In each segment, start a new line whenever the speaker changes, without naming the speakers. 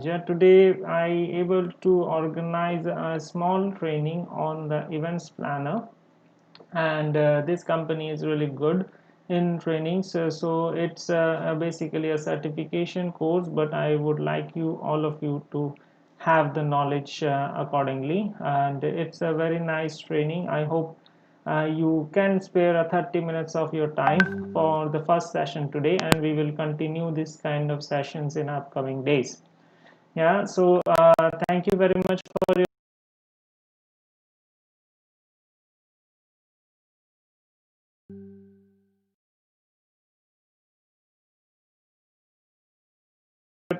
Today I able to organize a small training on the events planner, and this company is really good in trainings. So it's basically a certification course, but I would like you all of you to have the knowledge accordingly, and it's a very nice training. I hope you can spare a 30 minutes of your time for the first session today, and we will continue this kind of sessions in upcoming days. Yeah, so thank you very much for your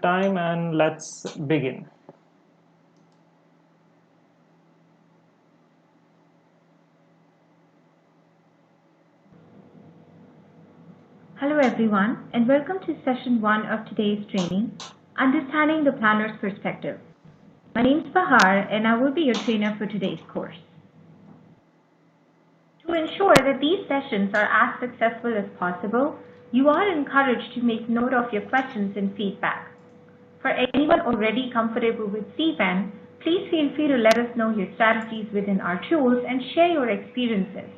time, and let's begin.
Hello everyone, and welcome to session 1 of today's training, Understanding the Planner's Perspective. My name is Bahar, and I will be your trainer for today's course. To ensure that these sessions are as successful as possible, you are encouraged to make note of your questions and feedback. For anyone already comfortable with CPAN, please feel free to let us know your strategies within our tools and share your experiences.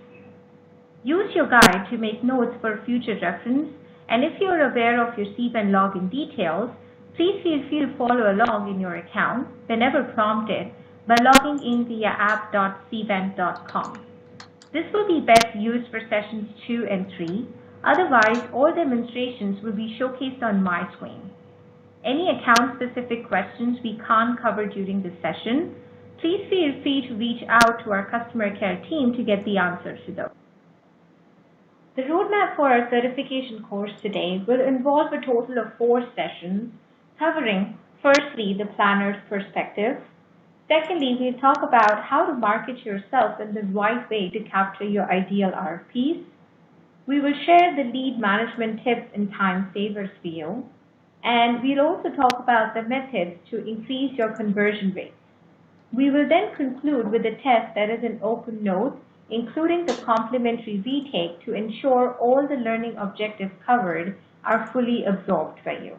Use your guide to make notes for future reference, and if you are aware of your CPAN login details, please feel free to follow along in your account whenever prompted by logging in via app.cpan.com. This will be best used for sessions 2 and 3. Otherwise, all demonstrations will be showcased on my screen. Any account-specific questions we can't cover during this session, please feel free to reach out to our customer care team to get the answers to those. The roadmap for our certification course today will involve a total of 4 sessions covering, firstly, the planner's perspective. Secondly, we'll talk about how to market yourself in the right way to capture your ideal RFPs. We will share the lead management tips and time savers for you. And we'll also talk about the methods to increase your conversion rates. We will then conclude with a test that is an open note, including the complimentary retake to ensure all the learning objectives covered are fully absorbed by you.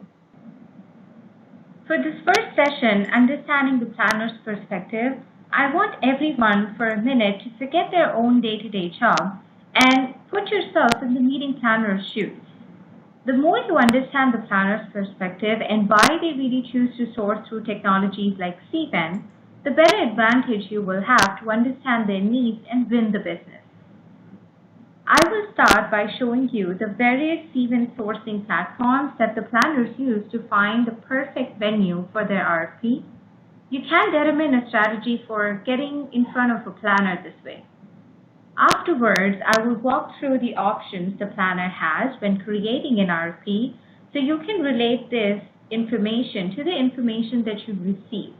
For this first session, Understanding the Planner's Perspective, I want everyone for a minute to forget their own day-to-day job and put yourself in the meeting planner's shoes. The more you understand the planner's perspective and why they really choose to source through technologies like CPAN, the better advantage you will have to understand their needs and win the business. I will start by showing you the various CPAN sourcing platforms that the planners use to find the perfect venue for their RFP. You can determine a strategy for getting in front of a planner this way. Afterwards, I will walk through the options the planner has when creating an RFP so you can relate this information to the information that you receive.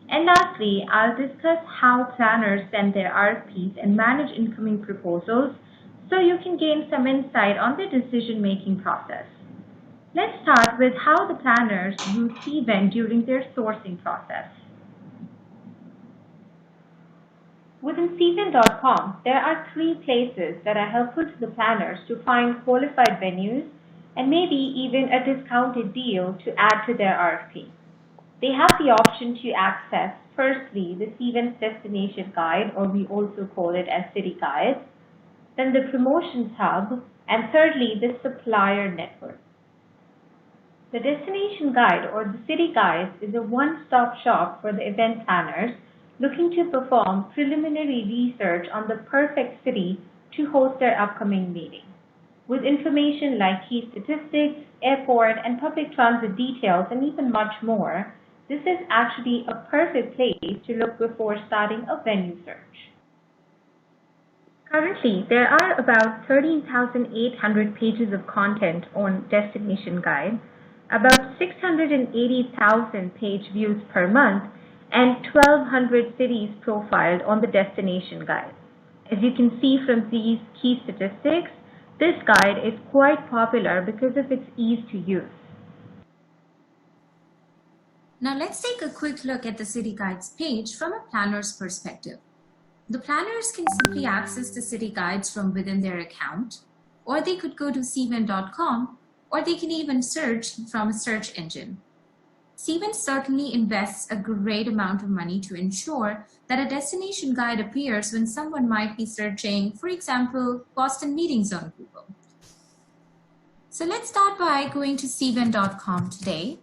And lastly, I'll discuss how planners send their RFPs and manage incoming proposals so you can gain some insight on the decision-making process. Let's start with how the planners use CVEN during their sourcing process. Within CVEN.com, there are 3 places that are helpful to the planners to find qualified venues and maybe even a discounted deal to add to their RFP. They have the option to access, firstly, the CVEN Destination Guide, or we also call it as City Guide, then the Promotions Hub, and thirdly, the Supplier Network. The Destination Guide, or the City Guide, is a one-stop shop for the event planners looking to perform preliminary research on the perfect city to host their upcoming meeting. With information like key statistics, airport, and public transit details, and even much more, this is actually a perfect place to look before starting a venue search. Currently, there are about 13,800 pages of content on Destination Guide, about 680,000 page views per month, and 1,200 cities profiled on the Destination Guide. As you can see from these key statistics, this guide is quite popular because of its ease to use.
Now let's take a quick look at the City Guides page from a planner's perspective. The planners can simply access the City Guides from within their account, or they could go to cvan.com, or they can even search from a search engine. Cvent certainly invests a great amount of money to ensure that a destination guide appears when someone might be searching, for example, Boston meetings on Google. So let's start by going to cvent.com today,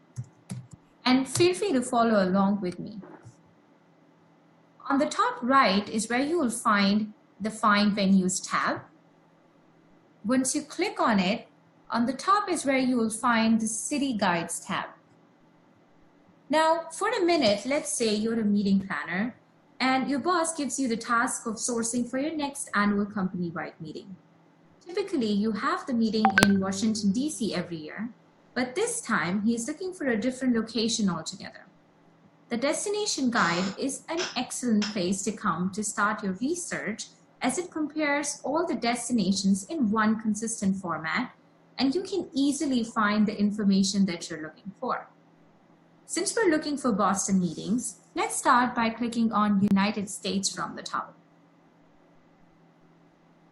and feel free to follow along with me. On the top right is where you will find the Find Venues tab. Once you click on it, on the top is where you will find the City Guides tab. Now, for a minute, let's say you're a meeting planner and your boss gives you the task of sourcing for your next annual company-wide meeting. Typically, you have the meeting in Washington, D.C. every year, but this time he's looking for a different location altogether. The destination guide is an excellent place to come to start your research, as it compares all the destinations in one consistent format, and you can easily find the information that you're looking for. Since we're looking for Boston meetings, let's start by clicking on United States from the top.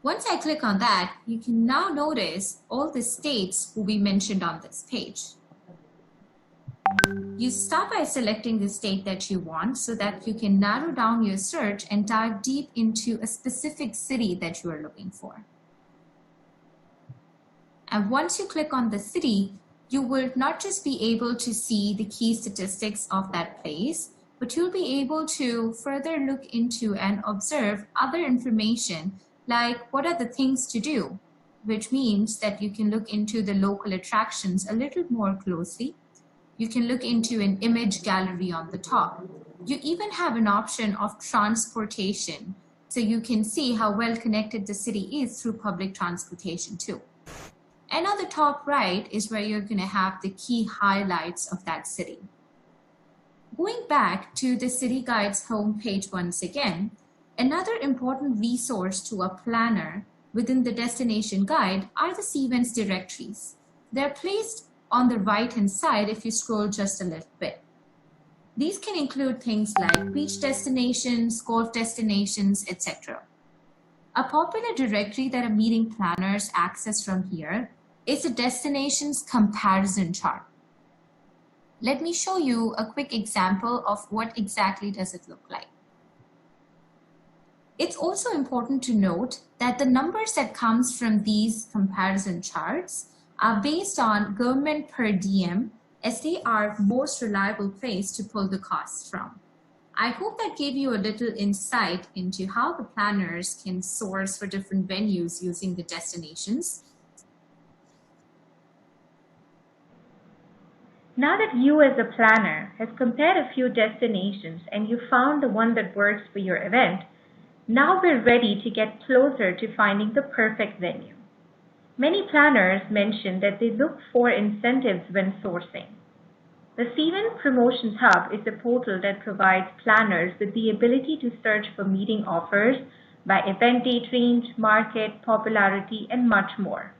Once I click on that, you can now notice all the states will be mentioned on this page. You start by selecting the state that you want so that you can narrow down your search and dive deep into a specific city that you are looking for. And once you click on the city, you will not just be able to see the key statistics of that place, but you'll be able to further look into and observe other information like what are the things to do, which means that you can look into the local attractions a little more closely. You can look into an image gallery on the top. You even have an option of transportation, so you can see how well connected the city is through public transportation too. And on the top right is where you're going to have the key highlights of that city. Going back to the City Guides homepage once again, another important resource to a planner within the destination guide are the Cvent's directories. They're placed on the right-hand side if you scroll just a little bit. These can include things like beach destinations, golf destinations, etc. A popular directory that a meeting planners access from here is a destinations comparison chart. Let me show you a quick example of what exactly does it look like. It's also important to note that the numbers that comes from these comparison charts are based on government per diem, as they are most reliable place to pull the costs from. I hope that gave you a little insight into how the planners can source for different venues using the destinations.
Now that you as a planner has compared a few destinations and you found the one that works for your event, now we're ready to get closer to finding the perfect venue. Many planners mention that they look for incentives when sourcing. The Cvent Promotions Hub is a portal that provides planners with the ability to search for meeting offers by event date range, market, popularity, and much more.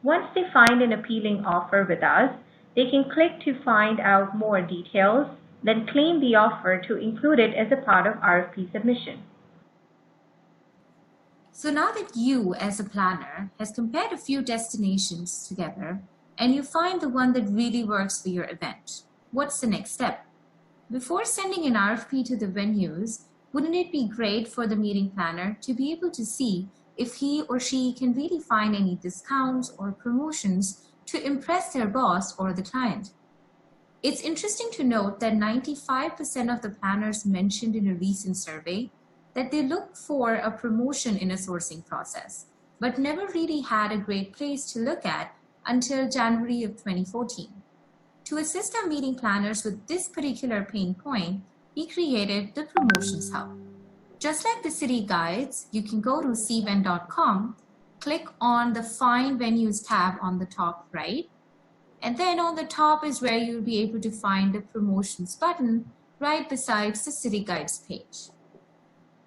Once they find an appealing offer with us, they can click to find out more details, then claim the offer to include it as a part of RFP submission.
So now that you, as a planner, has compared a few destinations together and you find the one that really works for your event, what's the next step? Before sending an RFP to the venues, wouldn't it be great for the meeting planner to be able to see if he or she can really find any discounts or promotions to impress their boss or the client? It's interesting to note that 95% of the planners mentioned in a recent survey that they look for a promotion in a sourcing process, but never really had a great place to look at until January of 2014. To assist our meeting planners with this particular pain point, we created the Promotions Hub. Just like the City Guides, you can go to cvent.com, click on the Find Venues tab on the top right, and then on the top is where you'll be able to find the Promotions button right besides the City Guides page.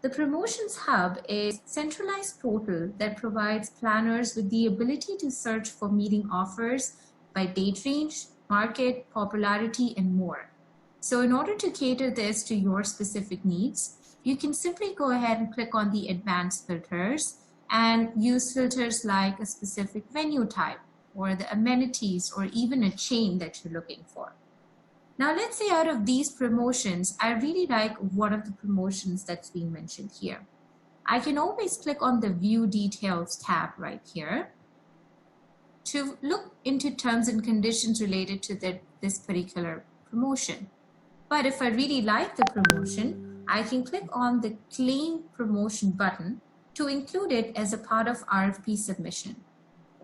The Promotions Hub is a centralized portal that provides planners with the ability to search for meeting offers by date range, market, popularity, and more. So in order to cater this to your specific needs, you can simply go ahead and click on the advanced filters and use filters like a specific venue type or the amenities or even a chain that you're looking for. Now let's say out of these promotions, I really like one of the promotions that's being mentioned here. I can always click on the View Details tab right here to look into terms and conditions related to this particular promotion. But if I really like the promotion, I can click on the Claim Promotion button to include it as a part of RFP submission.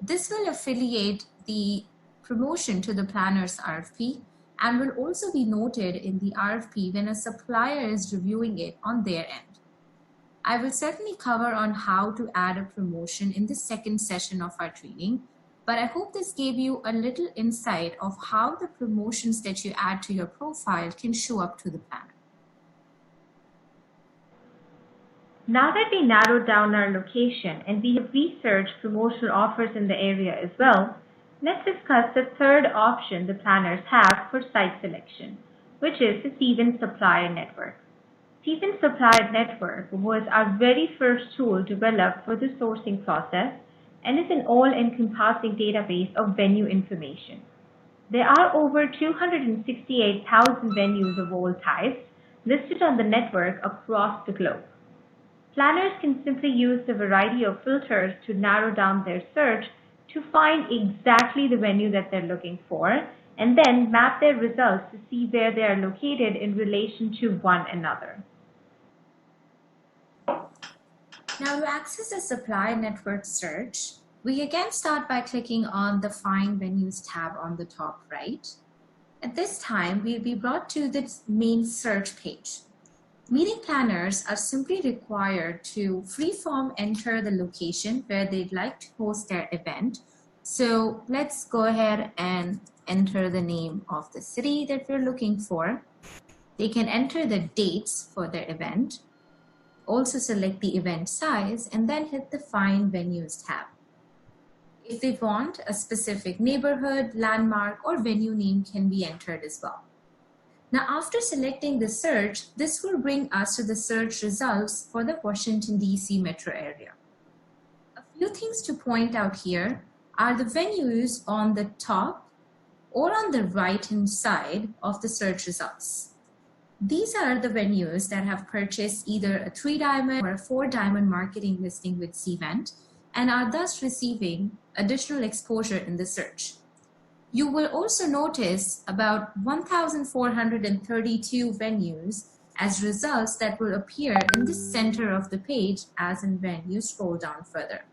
This will affiliate the promotion to the planner's RFP and will also be noted in the RFP when a supplier is reviewing it on their end. I will certainly cover on how to add a promotion in the second session of our training, but I hope this gave you a little insight of how the promotions that you add to your profile can show up to the planner.
Now that we narrowed down our location and we have researched promotional offers in the area as well, let's discuss the third option the planners have for site selection, which is the Cvent Supplier Network. Cvent Supplier Network was our very first tool developed for the sourcing process and is an all-encompassing database of venue information. There are over 268,000 venues of all types listed on the network across the globe. Planners can simply use the variety of filters to narrow down their search to find exactly the venue that they're looking for, and then map their results to see where they are located in relation to one another.
Now, to access the supply network search, we again start by clicking on the Find Venues tab on the top right. At this time, we'll be brought to the main search page. Meeting planners are simply required to freeform enter the location where they'd like to host their event. So let's go ahead and enter the name of the city that we're looking for. They can enter the dates for their event, also select the event size, and then hit the Find Venues tab. If they want, a specific neighborhood, landmark, or venue name can be entered as well. Now, after selecting the search, this will bring us to the search results for the Washington, D.C. metro area. A few things to point out here are the venues on the top or on the right-hand side of the search results. These are the venues that have purchased either a 3-diamond or a 4-diamond marketing listing with Cvent and are thus receiving additional exposure in the search. You will also notice about 1,432 venues as results that will appear in the center of the page as and when you scroll down further.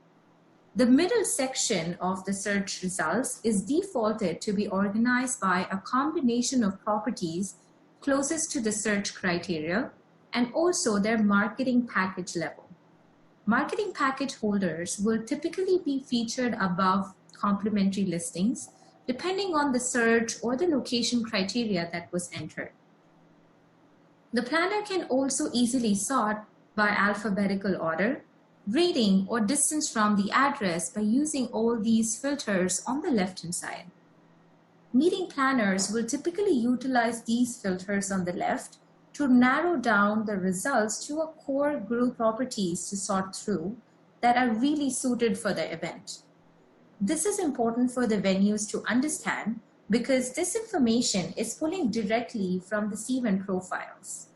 The middle section of the search results is defaulted to be organized by a combination of properties closest to the search criteria and also their marketing package level. Marketing package holders will typically be featured above complementary listings, depending on the search or the location criteria that was entered. The planner can also easily sort by alphabetical order, rating, or distance from the address by using all these filters on the left-hand side. Meeting planners will typically utilize these filters on the left to narrow down the results to a core group properties to sort through that are really suited for the event. This is important for the venues to understand because this information is pulling directly from the Cvent profiles.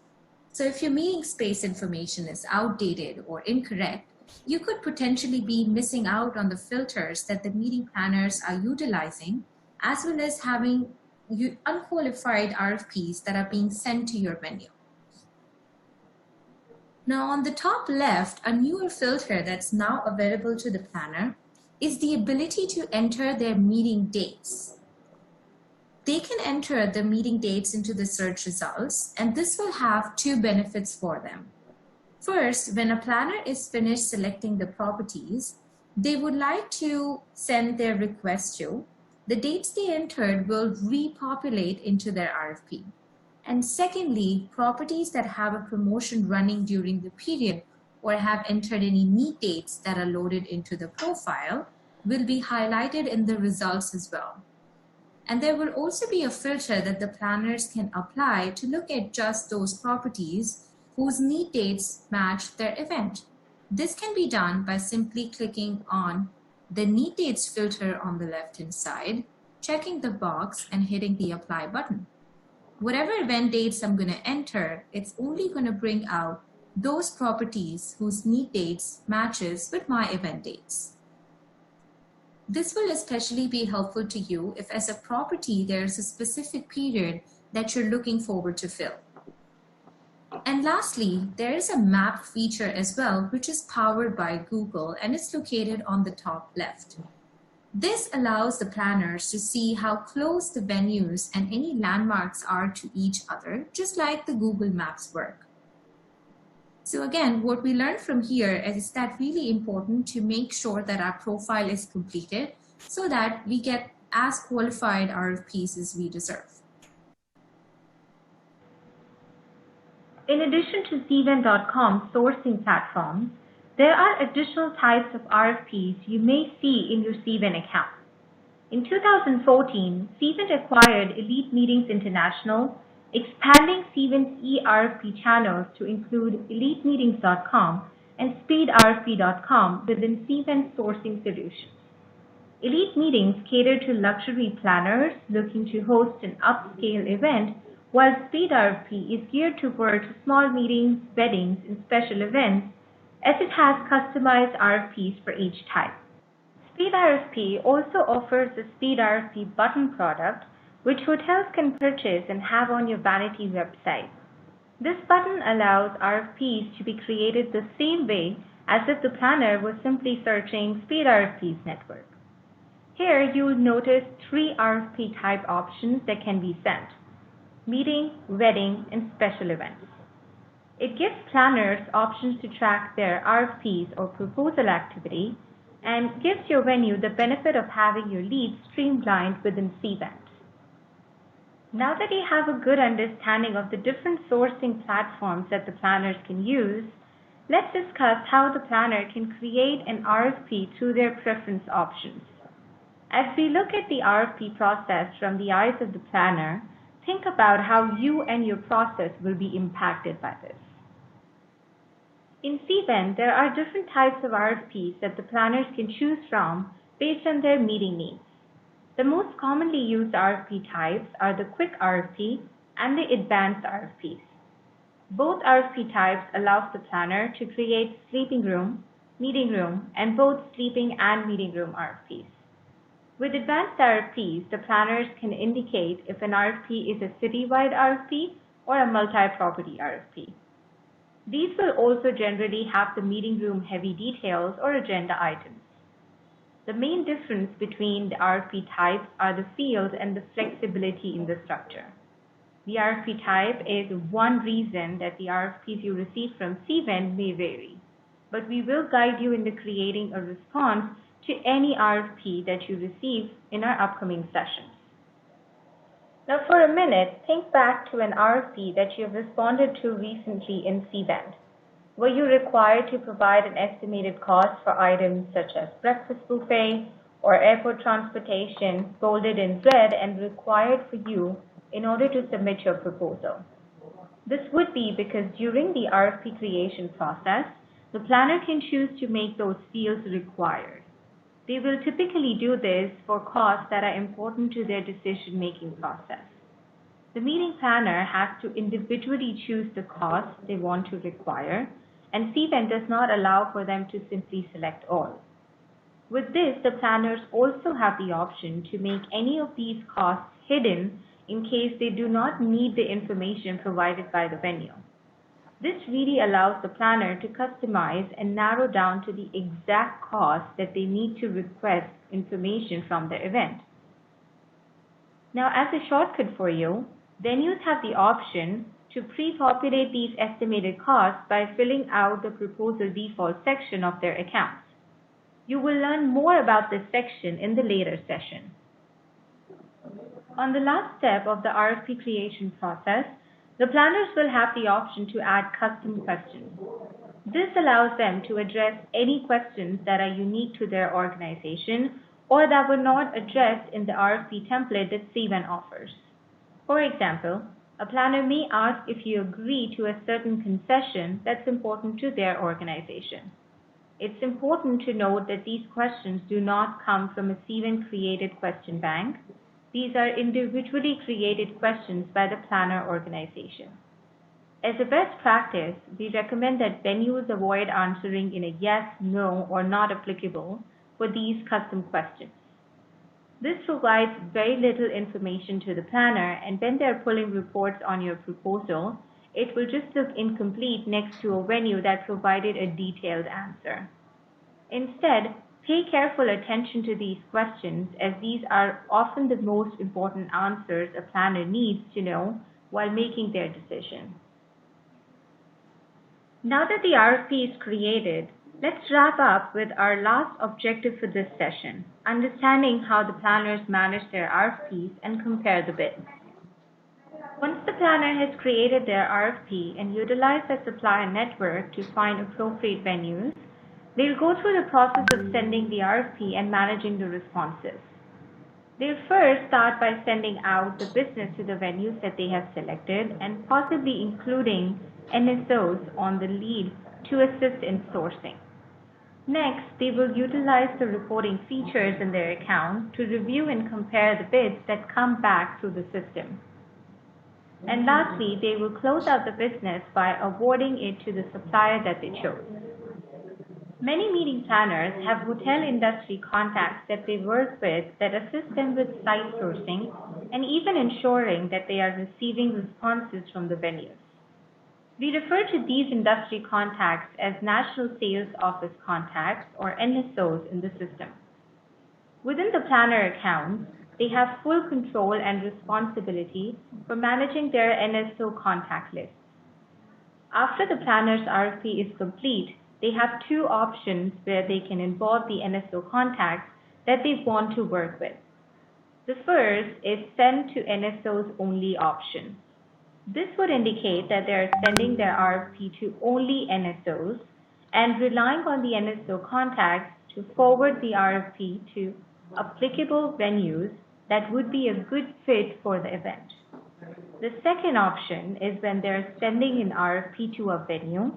So if your meeting space information is outdated or incorrect, you could potentially be missing out on the filters that the meeting planners are utilizing, as well as having unqualified RFPs that are being sent to your venue. Now on the top left, a newer filter that's now available to the planner is the ability to enter their meeting dates. They can enter the meeting dates into the search results, and this will have two benefits for them. First, when a planner is finished selecting the properties they would like to send their request to, the dates they entered will repopulate into their RFP. And secondly, properties that have a promotion running during the period or have entered any need dates that are loaded into the profile will be highlighted in the results as well. And there will also be a filter that the planners can apply to look at just those properties whose need dates match their event. This can be done by simply clicking on the need dates filter on the left-hand side, checking the box and hitting the apply button. whatever event dates I'm going to enter, it's only going to bring out those properties whose need dates matches with my event dates. This will especially be helpful to you if as a property there's a specific period that you're looking forward to fill. And lastly, there is a map feature as well, which is powered by Google and it's located on the top left. This allows the planners to see how close the venues and any landmarks are to each other, just like the Google Maps work. So again, what we learned from here is that really important to make sure that our profile is completed so that we get as qualified RFPs as we deserve.
In addition to Cvent.com sourcing platforms, there are additional types of RFPs you may see in your Cvent account. In 2014, Cvent acquired Elite Meetings International, expanding Cvent's eRFP channels to include EliteMeetings.com and SpeedRFP.com within Cvent sourcing solutions. Elite Meetings cater to luxury planners looking to host an upscale event, while SpeedRFP is geared towards small meetings, weddings, and special events, as it has customized RFPs for each type. SpeedRFP also offers the SpeedRFP button product, which hotels can purchase and have on your vanity website. This button allows RFPs to be created the same way as if the planner was simply searching SpeedRFP's network. Here you will notice 3 RFP type options that can be sent: meeting, wedding, and special events. It gives planners options to track their RFPs or proposal activity and gives your venue the benefit of having your leads streamlined within Cvent. Now that you have a good understanding of the different sourcing platforms that the planners can use, let's discuss how the planner can create an RFP through their preference options. As we look at the RFP process from the eyes of the planner, think about how you and your process will be impacted by this. In Cvent, there are different types of RFPs that the planners can choose from based on their meeting needs. The most commonly used RFP types are the Quick RFP and the Advanced RFPs. Both RFP types allow the planner to create sleeping room, meeting room, and both sleeping and meeting room RFPs. With Advanced RFPs, the planners can indicate if an RFP is a citywide RFP or a multi-property RFP. These will also generally have the meeting room heavy details or agenda items. The main difference between the RFP types are the fields and the flexibility in the structure. The RFP type is one reason that the RFPs you receive from Cvent may vary, but we will guide you into creating a response to any RFP that you receive in our upcoming sessions. Now for a minute, think back to an RFP that you have responded to recently in Cvent. Were you required to provide an estimated cost for items such as breakfast buffet or airport transportation, bolded in red and required for you in order to submit your proposal? This would be because during the RFP creation process, the planner can choose to make those fields required. They will typically do this for costs that are important to their decision-making process. The meeting planner has to individually choose the costs they want to require, and Cvent does not allow for them to simply select all. With this, the planners also have the option to make any of these costs hidden in case they do not need the information provided by the venue. This really allows the planner to customize and narrow down to the exact cost that they need to request information from the event. Now, as a shortcut for you, venues have the option to pre-populate these estimated costs by filling out the proposal default section of their accounts. You will learn more about this section in the later session. On the last step of the RFP creation process, the planners will have the option to add custom questions. This allows them to address any questions that are unique to their organization or that were not addressed in the RFP template that Cvent offers. For example, a planner may ask if you agree to a certain concession that's important to their organization. It's important to note that these questions do not come from a Cvent-created question bank. These are individually created questions by the planner organization. As a best practice, we recommend that venues avoid answering in a yes, no, or not applicable for these custom questions. This provides very little information to the planner, and when they're pulling reports on your proposal, it will just look incomplete next to a venue that provided a detailed answer. Instead, pay careful attention to these questions, as these are often the most important answers a planner needs to know while making their decision. Now that the RFP is created, let's wrap up with our last objective for this session, understanding how the planners manage their RFPs and compare the bids. Once the planner has created their RFP and utilized the supplier network to find appropriate venues, they'll go through the process of sending the RFP and managing the responses. They'll first start by sending out the business to the venues that they have selected and possibly including NSOs on the lead to assist in sourcing. Next, they will utilize the reporting features in their account to review and compare the bids that come back through the system. And lastly, they will close out the business by awarding it to the supplier that they chose. Many meeting planners have hotel industry contacts that they work with that assist them with site sourcing and even ensuring that they are receiving responses from the venues. We refer to these industry contacts as National Sales Office contacts, or NSOs, in the system. Within the planner accounts, they have full control and responsibility for managing their NSO contact list. After the planner's RFP is complete, they have two options where they can involve the NSO contacts that they want to work with. The first is send to NSOs only option. This would indicate that they are sending their RFP to only NSOs and relying on the NSO contacts to forward the RFP to applicable venues that would be a good fit for the event. The second option is when they're sending an RFP to a venue,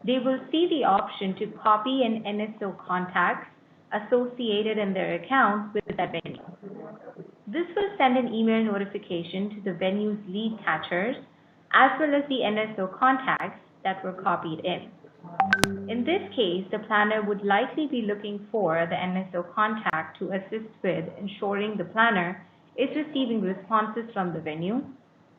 they will see the option to copy an NSO contacts associated in their account with that venue. This will send an email notification to the venue's lead catchers as well as the NSO contacts that were copied in. In this case, the planner would likely be looking for the NSO contact to assist with ensuring the planner is receiving responses from the venue,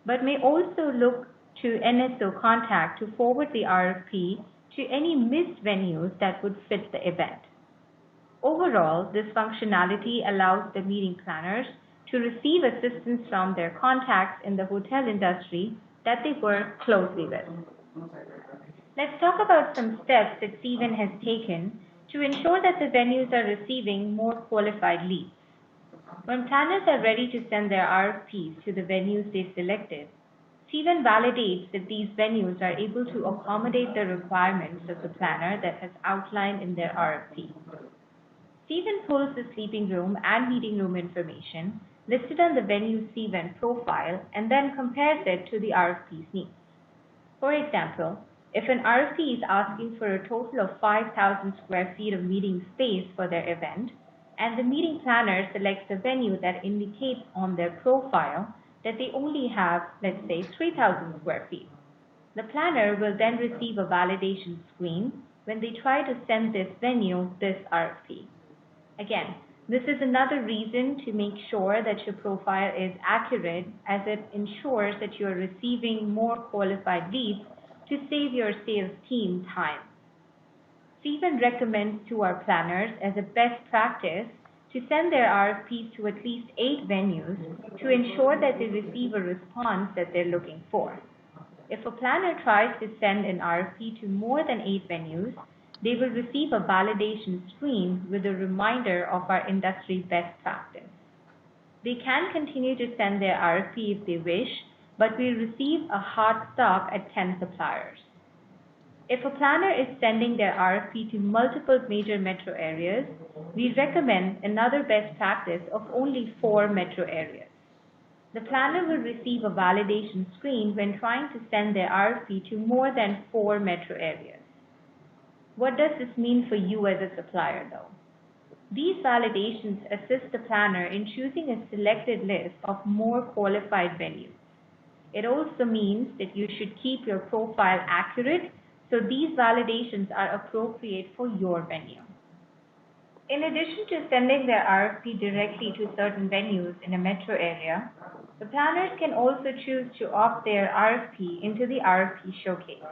but may also look to NSO contact to forward the RFP to any missed venues that would fit the event. Overall, this functionality allows the meeting planners to receive assistance from their contacts in the hotel industry that they work closely with. Let's talk about some steps that CVEN has taken to ensure that the venues are receiving more qualified leads. When planners are ready to send their RFPs to the venues they selected, CVEN validates that these venues are able to accommodate the requirements of the planner that has outlined in their RFP. CVEN pulls the sleeping room and meeting room information listed on the venue's CVEN profile and then compares it to the RFP's needs. For example, if an RFP is asking for a total of 5,000 square feet of meeting space for their event, and the meeting planner selects a venue that indicates on their profile that they only have, let's say, 3,000 square feet, the planner will then receive a validation screen when they try to send this venue this RFP. Again, this is another reason to make sure that your profile is accurate, as it ensures that you are receiving more qualified leads to save your sales team time. CVEN recommends to our planners as a best practice to send their RFPs to at least 8 venues to ensure that they receive a response that they're looking for. If a planner tries to send an RFP to more than 8 venues, they will receive a validation screen with a reminder of our industry best practice. They can continue to send their RFP if they wish, but will receive a hard stop at 10 suppliers. If a planner is sending their RFP to multiple major metro areas, we recommend another best practice of only 4 metro areas. The planner will receive a validation screen when trying to send their RFP to more than 4 metro areas. What does this mean for you as a supplier, though? These validations assist the planner in choosing a selected list of more qualified venues. It also means that you should keep your profile accurate, so these validations are appropriate for your venue. In addition to sending their RFP directly to certain venues in a metro area, the planners can also choose to opt their RFP into the RFP Showcase.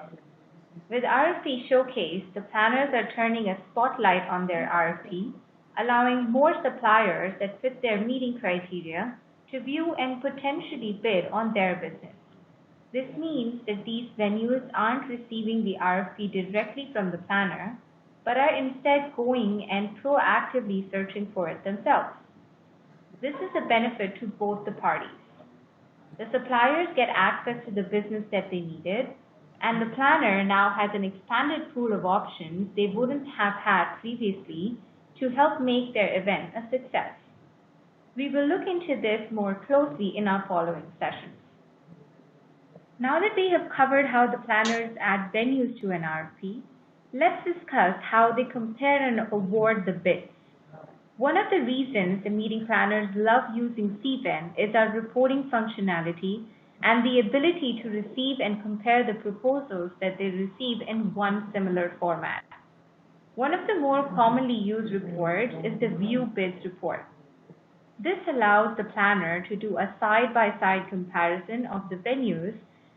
With RFP Showcase, the planners are turning a spotlight on their RFP, allowing more suppliers that fit their meeting criteria to view and potentially bid on their business. This means that these venues aren't receiving the RFP directly from the planner, but are instead going and proactively searching for it themselves. This is a benefit to both the parties. The suppliers get access to the business that they needed, and the planner now has an expanded pool of options they wouldn't have had previously to help make their event a success. We will look into this more closely in our following sessions. Now that we have covered how the planners add venues to an RFP, let's discuss how they compare and award the bids. One of the reasons the meeting planners love using CVEN is our reporting functionality and the ability to receive and compare the proposals that they receive in one similar format. One of the more commonly used reports is the View Biz Report. This allows the planner to do a side-by-side comparison of the venues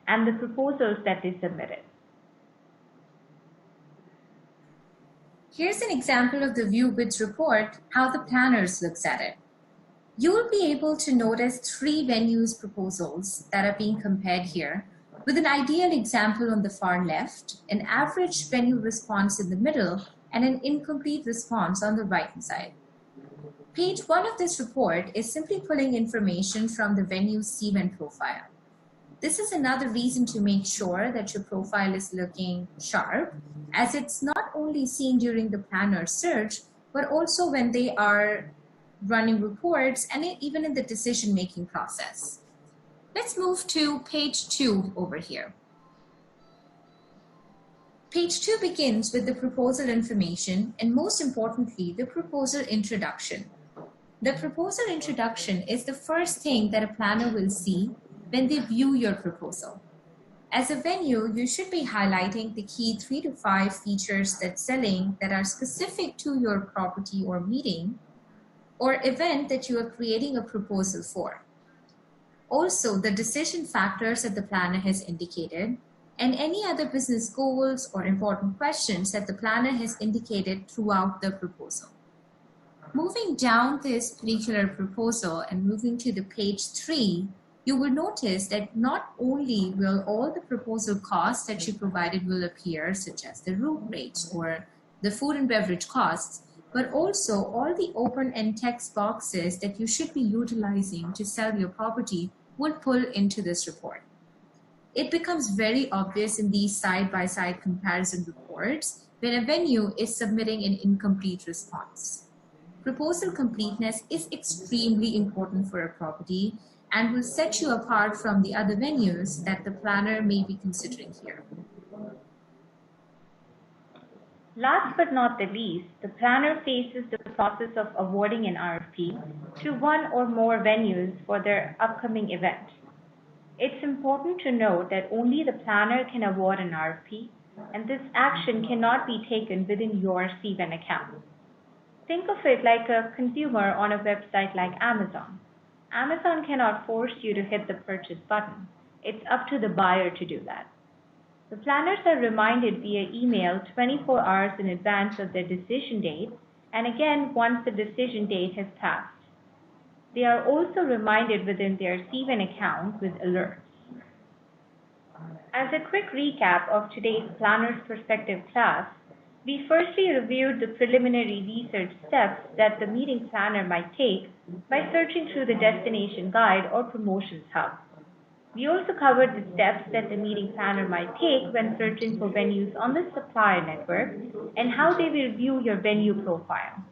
and the proposals that they submitted.
Here's an example of the View Bids report, how the planners looks at it. You will be able to notice 3 venues proposals that are being compared here, with an ideal example on the far left, an average venue response in the middle, and an incomplete response on the right-hand side. Page 1 of this report is simply pulling information from the venue's CVEN profile. This is another reason to make sure that your profile is looking sharp, as it's not only seen during the planner search, but also when they are running reports and even in the decision-making process. Let's move to page 2 over here. Page 2 begins with the proposal information and, most importantly, the proposal introduction. The proposal introduction is the first thing that a planner will see when they view your proposal. As a venue, you should be highlighting the key 3 to 5 features that's selling that are specific to your property or meeting or event that you are creating a proposal for. Also, the decision factors that the planner has indicated and any other business goals or important questions that the planner has indicated throughout the proposal. Moving down this particular proposal and moving to the page 3, you will notice that not only will all the proposal costs that you provided will appear, such as the room rates or the food and beverage costs, but also all the open-end text boxes that you should be utilizing to sell your property will pull into this report. It becomes very obvious in these side-by-side comparison reports when a venue is submitting an incomplete response. Proposal completeness is extremely important for a property and will set you apart from the other venues that the planner may be considering here.
Last but not the least, the planner faces the process of awarding an RFP to one or more venues for their upcoming event. It's important to note that only the planner can award an RFP, and this action cannot be taken within your CVEN account. Think of it like a consumer on a website like Amazon. Amazon cannot force you to hit the purchase button. It's up to the buyer to do that. The planners are reminded via email 24 hours in advance of their decision date, and again once the decision date has passed. They are also reminded within their CVEN account with alerts. As a quick recap of today's Planner's Perspective class, we firstly reviewed the preliminary research steps that the meeting planner might take by searching through the destination guide or promotions hub. We also covered the steps that the meeting planner might take when searching for venues on the supplier network and how they will view your venue profile.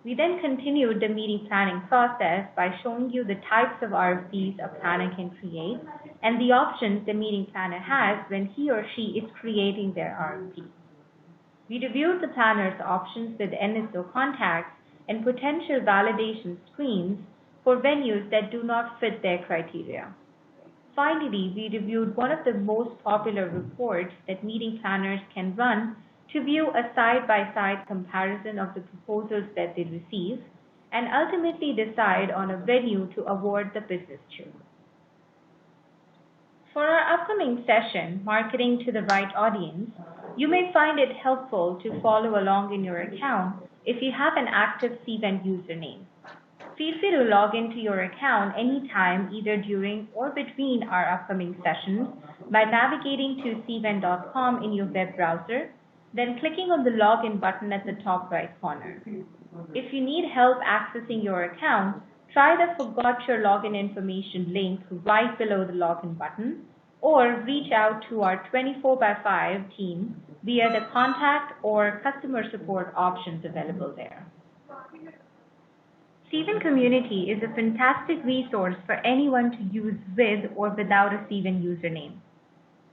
We then continued the meeting planning process by showing you the types of RFPs a planner can create and the options the meeting planner has when he or she is creating their RFP. We reviewed the planner's options with NSO contacts and potential validation screens for venues that do not fit their criteria. Finally, we reviewed one of the most popular reports that meeting planners can run to view a side-by-side comparison of the proposals that they receive and ultimately decide on a venue to award the business to. For our upcoming session, Marketing to the Right Audience, you may find it helpful to follow along in your account if you have an active CVent username. Feel free to log into your account anytime, either during or between our upcoming sessions by navigating to cvent.com in your web browser, then clicking on the login button at the top right corner. If you need help accessing your account, try the Forgot Your Login Information link right below the login button, or reach out to our 24/5 team via the contact or customer support options available there. CVent Community is a fantastic resource for anyone to use with or without a CVent username.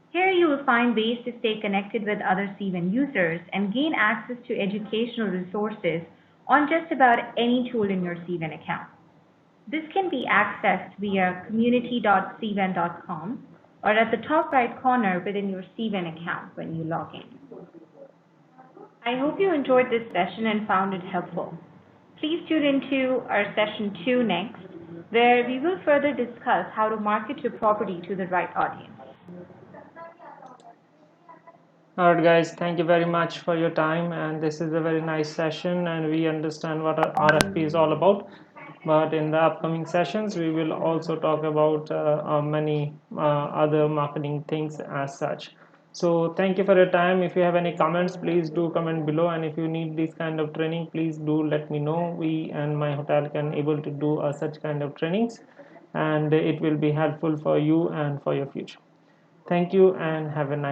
Here you will find ways to stay connected with other CVent users and gain access to educational resources on just about any tool in your CVent account. This can be accessed via community.cvent.com or at the top right corner within your CVent account when you log in. I hope you enjoyed this session and found it helpful. Please tune into our session 2 next, where we will further discuss how to market your property to the right audience.
Alright guys, thank you very much for your time, and this is a very nice session and we understand what our RFP is all about. But in the upcoming sessions we will also talk about many other marketing things as such. So thank you for your time. If you have any comments, please do comment below, and if you need this kind of training, please do let me know. We and my hotel can able to do such kind of trainings, and it will be helpful for you and for your future. Thank you and have a nice